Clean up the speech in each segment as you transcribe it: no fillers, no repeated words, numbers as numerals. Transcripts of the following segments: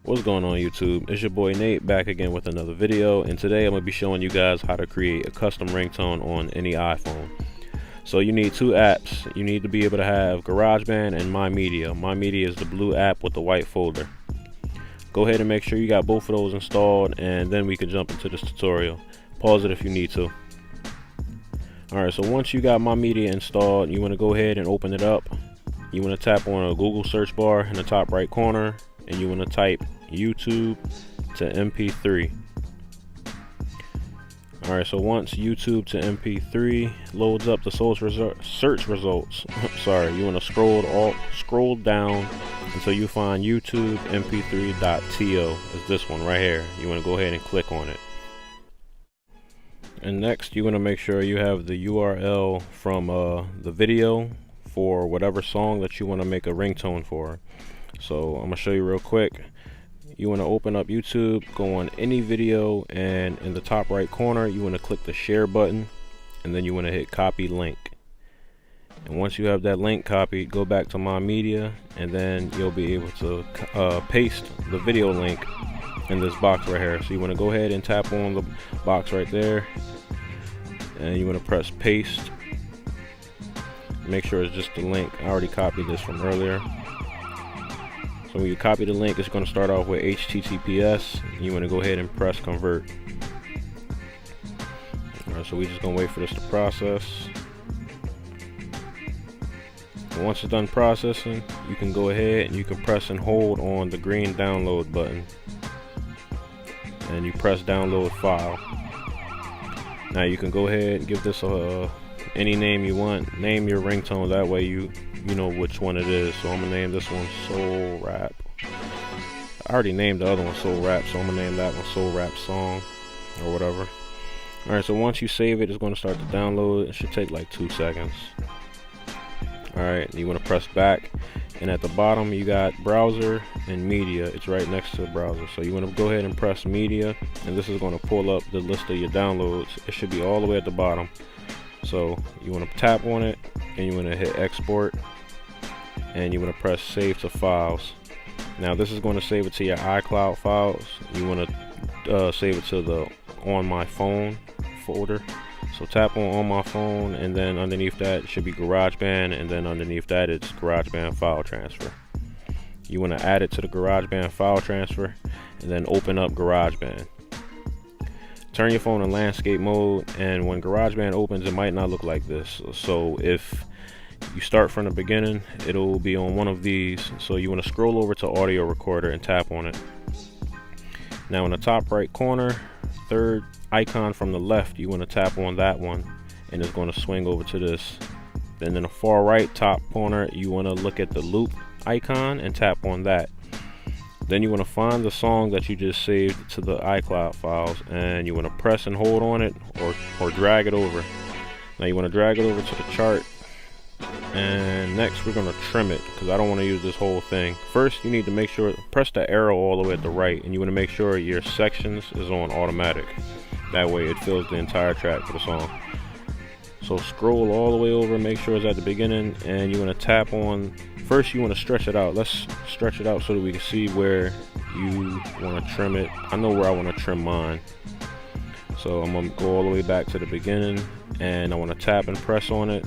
What's going on YouTube? It's your boy Nate back again with another video, and today I'm going to be showing you guys how to create a custom ringtone on any iPhone. So you need two apps. You need to be able to have GarageBand and Media. Media is the blue app with the white folder. Go ahead and make sure you got both of those installed, and then we can jump into this tutorial. Pause it if you need to. Alright, so once you got Media installed, you want to go ahead and open it up. You want to tap on a Google search bar in the top right corner, and you want to type YouTube to MP3. Alright, so once YouTube to MP3 loads up the search results, sorry, you want to scroll down until you find YouTube mp3.to. is this one right here. You want to go ahead and click on it. And next you want to make sure you have the URL from the video for whatever song that you want to make a ringtone for. So I'm gonna show you real quick. You want to open up YouTube, go on any video, and in the top right corner you want to click the share button, and then you want to hit copy link. And once you have that link copied, go back to Media, and then you'll be able to paste the video link in this box right here. So you want to go ahead and tap on the box right there, and you want to press paste. Make sure it's just the link. I already copied this from earlier. So when you copy the link, it's going to start off with HTTPS. You want to go ahead and press convert. Alright, so we're just going to wait for this to process. And once it's done processing, you can go ahead and you can press and hold on the green download button. And you press download file. Now you can go ahead and give this any name you want. Name your ringtone, that way you know which one it is. So I'm gonna name this one Soul Rap. I already named the other one Soul Rap, so I'm gonna name that one Soul Rap Song or whatever. Alright, so once you save it, it's gonna start to download. It should take like 2 seconds. Alright, you want to press back, and at the bottom you got browser and media. It's right next to the browser, so you want to go ahead and press media, and this is going to pull up the list of your downloads. It should be all the way at the bottom. So you want to tap on it, and you want to hit export, and you want to press save to files. Now this is going to save it to your iCloud files. You want to save it to the on my phone folder. So tap on my phone, and then underneath that should be GarageBand, and then underneath that it's GarageBand file transfer. You want to add it to the GarageBand file transfer, and then open up GarageBand. Turn your phone in landscape mode, and when GarageBand opens, it might not look like this. So if you start from the beginning, it'll be on one of these. So you want to scroll over to audio recorder and tap on it. Now in the top right corner, third icon from the left, you want to tap on that one, and it's going to swing over to this. Then in the far right top corner, you want to look at the loop icon and tap on that. Then you want to find the song that you just saved to the iCloud files, and you want to press and hold on it, or drag it over. Now you want to drag it over to the chart, and next we're going to trim it because I don't want to use this whole thing. First you need to make sure, press the arrow all the way at the right, and you want to make sure your sections is on automatic. That way it fills the entire track for the song. So scroll all the way over, make sure it's at the beginning, and you want to tap on, first you want to stretch it out. Let's stretch it out so that we can see where you want to trim it. I know where I want to trim mine. So I'm going to go all the way back to the beginning, and I want to tap and press on it,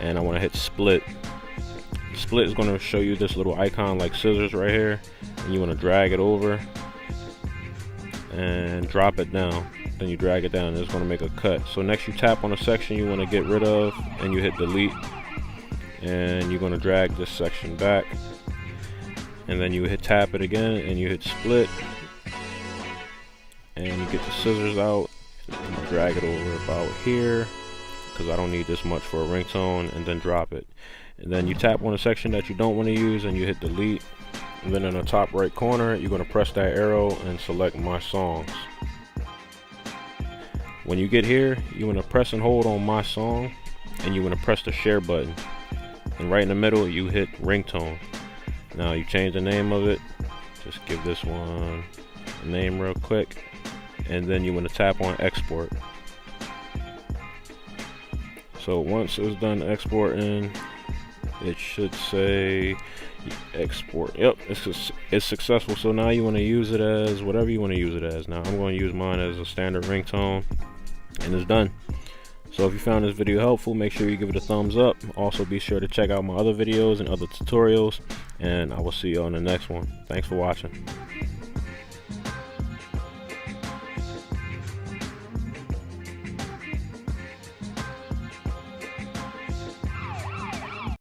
and I want to hit split. Split is going to show you this little icon like scissors right here, and you want to drag it over and drop it down. Then you drag it down, and it's going to make a cut. So next you tap on a section you want to get rid of, and you hit delete, and you're going to drag this section back, and then you hit tap it again, and you hit split, and you get the scissors out, and drag it over about here because I don't need this much for a ringtone, and then drop it. And then you tap on a section that you don't want to use, and you hit delete, and then in the top right corner you're going to press that arrow and select my songs. When you get here, you want to press and hold on my song, and you want to press the share button, and right in the middle you hit ringtone. Now you change the name of it, just give this one a name real quick, and then you want to tap on export. So once it's done exporting, it should say export. Yep, it's successful. So now you want to use it as whatever you want to use it as. Now I'm going to use mine as a standard ringtone, and it's done. So if you found this video helpful, make sure you give it a thumbs up. Also be sure to check out my other videos and other tutorials, and I will see you on the next one. Thanks for watching.